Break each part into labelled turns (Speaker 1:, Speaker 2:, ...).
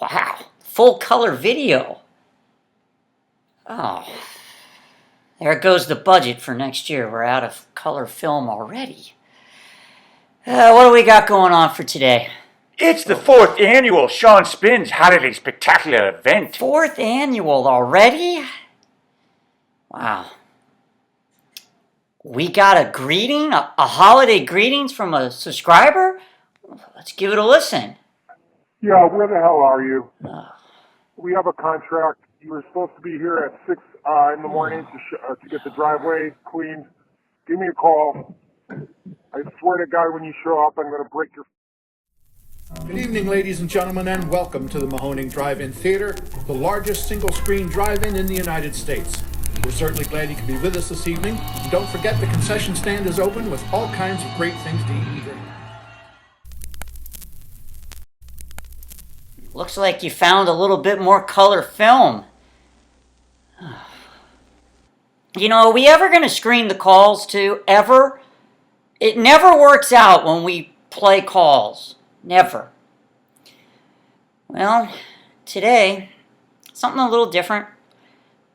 Speaker 1: Wow, full color video. Oh, there goes the budget for next year. We're out of color film already. What do we got going on for today?
Speaker 2: It's the fourth annual Shaun Spins Holiday Spectacular event.
Speaker 1: Fourth annual already? Wow. We got a greeting, a holiday greetings from a subscriber? Let's give it a listen.
Speaker 3: Yeah, where the hell are you? We have a contract. You were supposed to be here at 6 in the morning to get the driveway cleaned. Give me a call. I swear to God, when you show up, I'm going to break your...
Speaker 4: Good evening, ladies and gentlemen, and welcome to the Mahoning Drive-In Theater, the largest single-screen drive-in in the United States. We're certainly glad you could be with us this evening. And don't forget the concession stand is open with all kinds of great things to eat and drink.
Speaker 1: Looks like you found a little bit more color film. You know, are we ever going to screen the calls too? Ever? It never works out when we play calls. Never. Well, today, something a little different.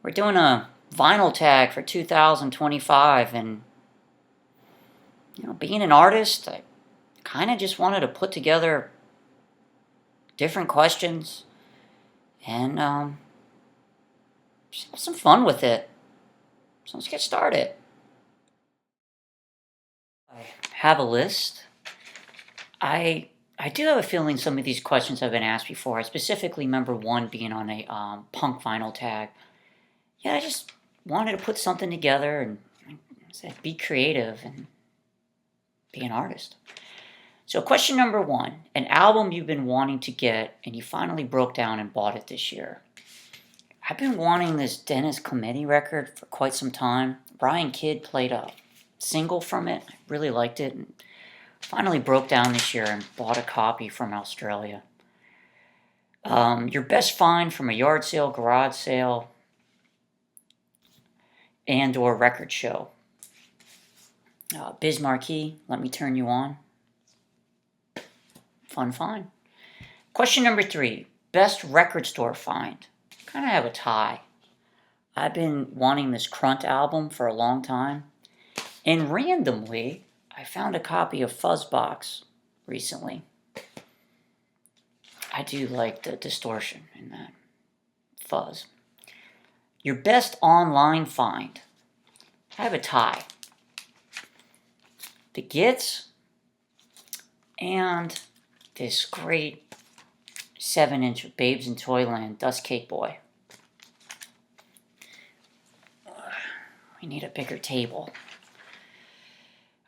Speaker 1: We're doing a vinyl tag for 2025, and being an artist, I kind of just wanted to put together different questions and just have some fun with it. So let's get started. I have a list. I do have a feeling some of these questions have been asked before. I specifically remember one being on a punk vinyl tag. Yeah, I just wanted to put something together and be creative and be an artist. So question number one, an album you've been wanting to get and you finally broke down and bought it this year. I've been wanting this Dennis Clementi record for quite some time. Brian Kidd played a single from it. I really liked it and finally broke down this year and bought a copy from Australia. Your best find from a yard sale, garage sale, and or record show. Biz Markie, Let Me Turn You On. Fun find. Question number three, best record store find. Kind of have a tie. I've been wanting this Crunt album for a long time, and randomly, I found a copy of Fuzzbox recently. I do like the distortion in that fuzz. Your best online find. I have a tie. The Gits and this great 7-inch of Babes in Toyland Dust Cake Boy. We need a bigger table.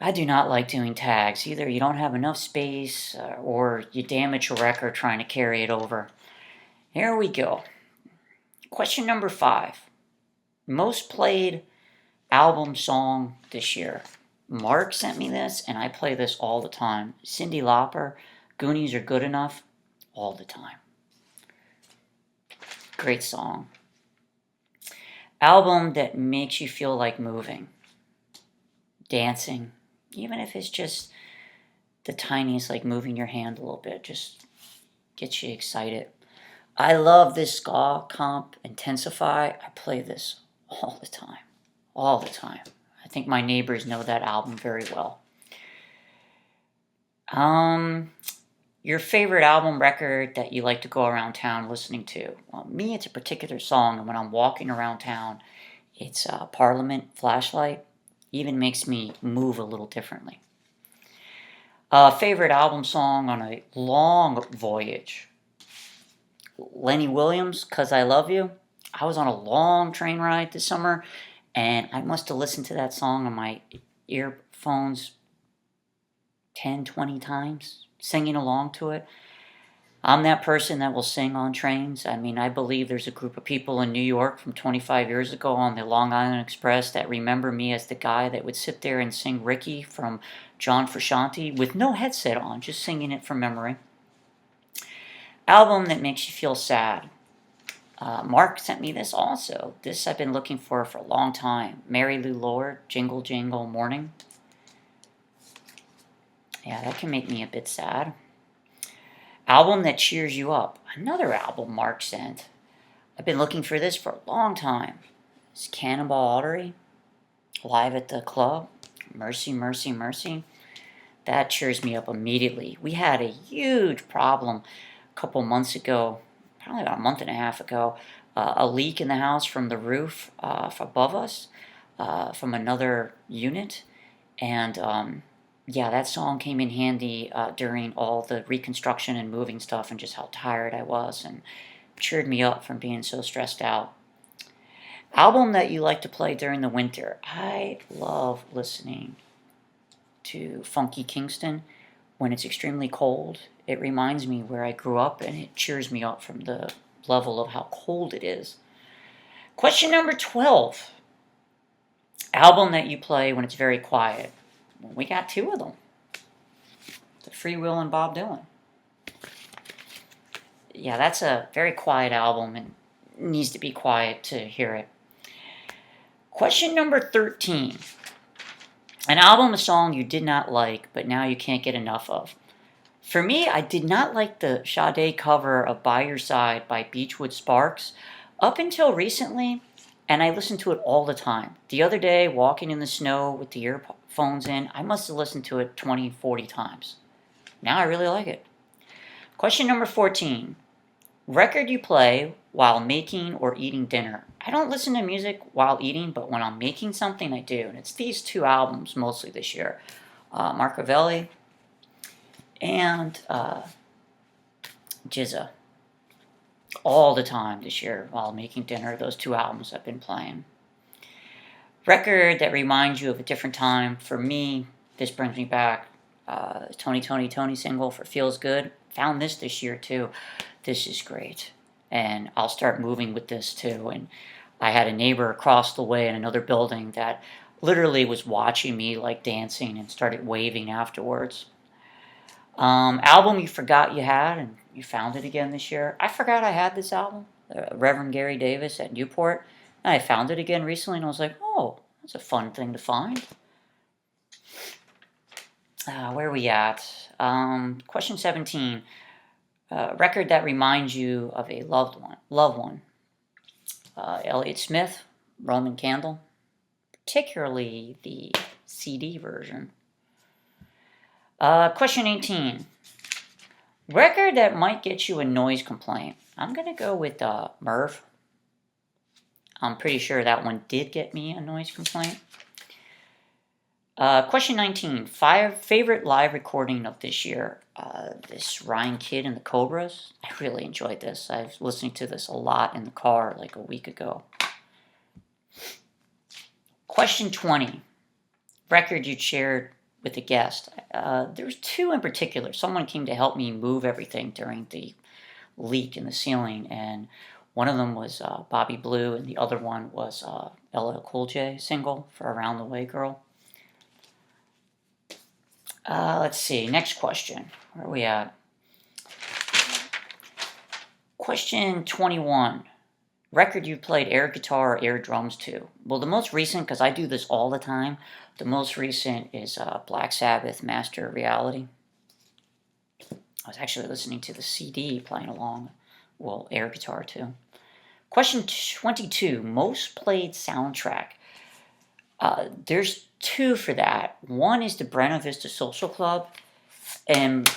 Speaker 1: I do not like doing tags. Either you don't have enough space or you damage your record trying to carry it over. Here we go. Question number 5. Most played album song this year. Mark sent me this and I play this all the time. Cyndi Lauper, Goonies Are Good Enough, all the time. Great song. Album that makes you feel like moving, dancing, even if it's just the tiniest, like moving your hand a little bit, just gets you excited. I love this ska comp, Intensify. I play this all the time. All the time. I think my neighbors know that album very well. Your favorite album record that you like to go around town listening to? Well, me, it's a particular song, and when I'm walking around town, it's Parliament, Flashlight. Even makes me move a little differently. Favorite album song on a long voyage? Lenny Williams, 'Cause I Love You. I was on a long train ride this summer, and I must have listened to that song on my earphones 10, 20 times, singing along to it. I'm that person that will sing on trains. I mean, I believe there's a group of people in New York from 25 years ago on the Long Island Express that remember me as the guy that would sit there and sing Ricky from John Frusciante with no headset on, just singing it from memory. Album that makes you feel sad. Mark sent me this also. This I've been looking for a long time. Mary Lou Lord, Jingle Jangle Morning. Yeah, that can make me a bit sad. Album that cheers you up. Another album Mark sent. I've been looking for this for a long time. It's Cannonball Adderley, Live at the Club, Mercy, Mercy, Mercy. That cheers me up immediately. We had a huge problem a couple months ago, probably about a month and a half ago. A leak in the house from the roof above us, from another unit. And yeah, that song came in handy during all the reconstruction and moving stuff and just how tired I was, and cheered me up from being so stressed out. Album that you like to play during the winter. I love listening to Funky Kingston when it's extremely cold. It reminds me where I grew up, and it cheers me up from the level of how cold it is. Question number 12. Album that you play when it's very quiet. Well, we got two of them. The Free Will and Bob Dylan. Yeah, that's a very quiet album and needs to be quiet to hear it. Question number 13. An album, a song you did not like, but now you can't get enough of. For me, I did not like the Sade cover of By Your Side by Beachwood Sparks up until recently, and I listened to it all the time. The other day, walking in the snow with the earphones in, I must have listened to it 20, 40 times. Now I really like it. Question number 14. Record you play while making or eating dinner. I don't listen to music while eating, but when I'm making something, I do. And it's these two albums mostly this year. Marcavelli and Jizza. All the time this year while making dinner, those two albums I've been playing. Record that reminds you of a different time. For me, this brings me back. Tony, Tony, Tony single for Feels Good. Found this year too. This is great. And I'll start moving with this too. And I had a neighbor across the way in another building that literally was watching me like dancing and started waving afterwards. Album you forgot you had and you found it again this year. I forgot I had this album, Reverend Gary Davis at Newport. And I found it again recently and I was like, oh, that's a fun thing to find. Where are we at? Question 17. Record that reminds you of a loved one. Elliott Smith, Roman Candle, particularly the CD version. Question 18. Record that might get you a noise complaint. I'm going to go with Merv. I'm pretty sure that one did get me a noise complaint. Question 19. Favorite live recording of this year. This Ryan Kidd and the Cobras. I really enjoyed this. I was listening to this a lot in the car like a week ago. Question 20. Record you shared with a guest. There's two in particular. Someone came to help me move everything during the leak in the ceiling, and one of them was Bobby Blue, and the other one was LL Cool J single for Around the Way Girl. Let's see. Next question. Where are we at? Question 21. Record you played air guitar or air drums to. Well, the most recent, because I do this all the time, the most recent is Black Sabbath, Master of Reality. I was actually listening to the CD playing along. Well, air guitar too. Question 22. Most played soundtrack. There's two for that. One is the Buena Vista Social Club, and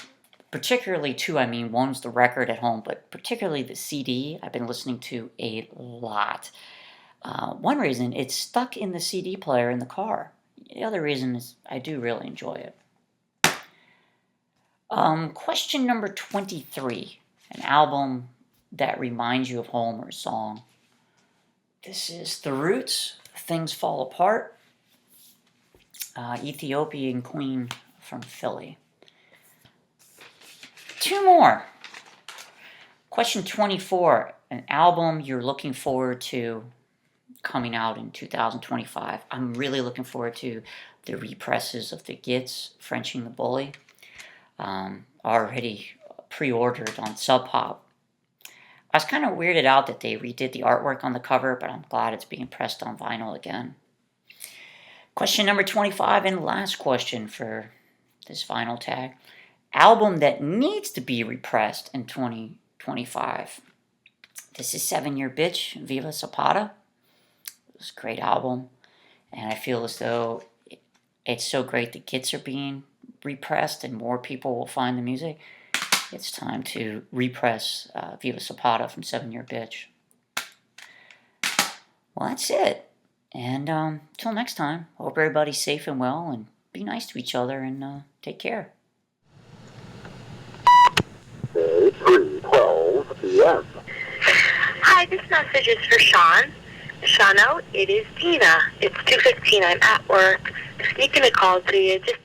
Speaker 1: particularly two, I mean, one's the record at home, but particularly the CD I've been listening to a lot. One reason, it's stuck in the CD player in the car. The other reason is I do really enjoy it. Question number 23. An album that reminds you of home or a song. This is The Roots, Things Fall Apart. Ethiopian Queen from Philly. Two more. Question 24. An album you're looking forward to coming out in 2025. I'm really looking forward to the represses of the Gits, Frenching the Bully. Already pre-ordered on Sub Pop. I was kind of weirded out that they redid the artwork on the cover, but I'm glad it's being pressed on vinyl again. Question number 25 and last question for this vinyl tag. album that needs to be repressed in 2025. This is 7 Year Bitch, Viva Zapata. It was a great album, and I feel as though it's so great that gits are being repressed and more people will find the music. It's time to repress Viva Zapata from 7 Year Bitch. Well, that's it. And till next time, hope everybody's safe and well, and be nice to each other, and take care.
Speaker 5: 3:12 p.m.
Speaker 6: Hi, this message is for Shaun. Shauno, it is Tina. It's 2:15. I'm at work. Sneaking a call to you just